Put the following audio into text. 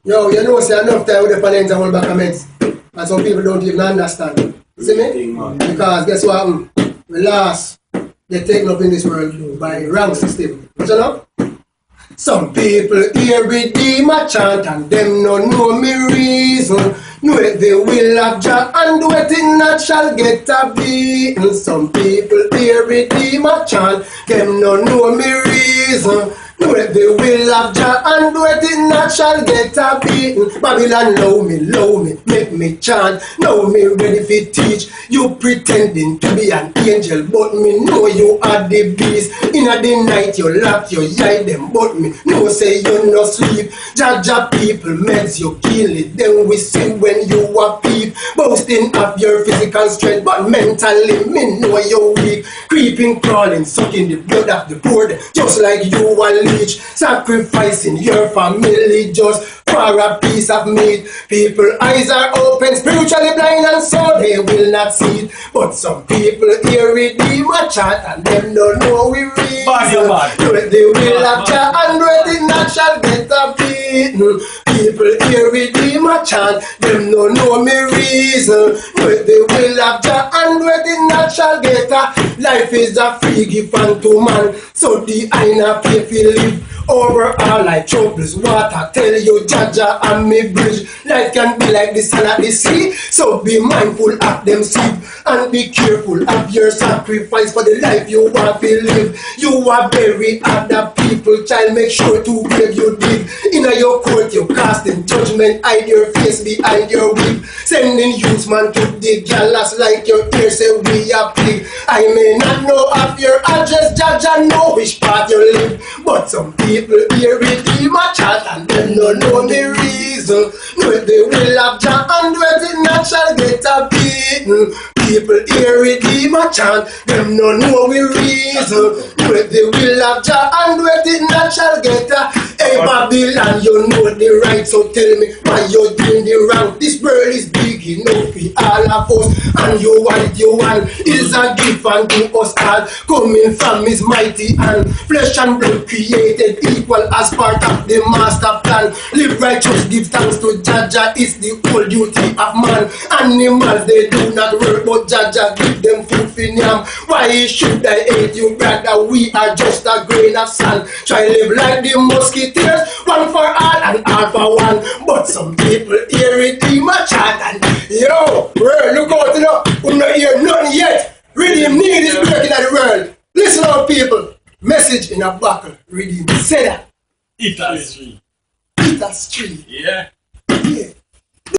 Yo, you know, say enough time with the panels and all back comments. And some people don't even understand. See me? Because guess what happened? We lost. They're taken up in this world by rank system. You know? Some people hear redeem a chant and them no know me reason. Know it they will have Jah and do it in that shall get a beating. Some people hear redeem a chant, them no know me reason. Know it they will have Jah and do it in that shall get a beating. Babylon love me, make me chant. Now me ready fi teach. You pretending to be an angel, but me know you are the beast. In the night you laugh, you hide them, but me know say you no sleep. Jah people meds you kill it, then we see when you are peep. Boasting of your physical strength, but mentally me know you weak. Creeping, crawling, sucking the blood of the poor, just like you are leech. Sacrificing your family just for a piece of meat. People eyes are open, spiritually blind, and so they will not see it. But some people hear redeem a chant and them don't know we read. They will have Jah and it not shall get a beaten. People hear redeem a chant, them don't know me reason. They will have Jah and it not shall get a. Life is a free gift unto man, so the I not pay for live. Overall like troubles water, tell you Jah and me bridge. Life can be like the sun at the sea, so be mindful of them sleep. And be careful of your sacrifice for the life you want to live. You are buried other people, child, make sure to grave you dig. In your court you casting judgment, hide your face behind your wig. Sending youths man to the gallows like your ears say we are pig. I may not know of your address, Jah know which part you live. But some people hear redeem a chant and them no know the reason. No, they will have Jah and it not shall get a beaten. People hear redeem a chant, them no know we reason. No, they will have Jah and it not shall get a. Hey Babylon, you know the right, so tell me why you're doing the wrong. This world is big enough for all of us, and you want is a gift unto us all. Coming from His mighty hand, flesh and blood created equal as part of the master plan. Live righteous, give thanks to Jah, it's the whole duty of man. Animals they do not work, but Jah give them food for yam. Why should I hate you, brother? We are just a grain of sand. Try live like the musketeers, one for all and all for one. But some people hear it in my chat and yo, bro, look out, you know, we not hear nothing yet. Redeem need is breaking at the world. Listen out, people. Message in a buckle. Redeem. Say that. Eat that tree. Eat that tree. Yeah. Yeah.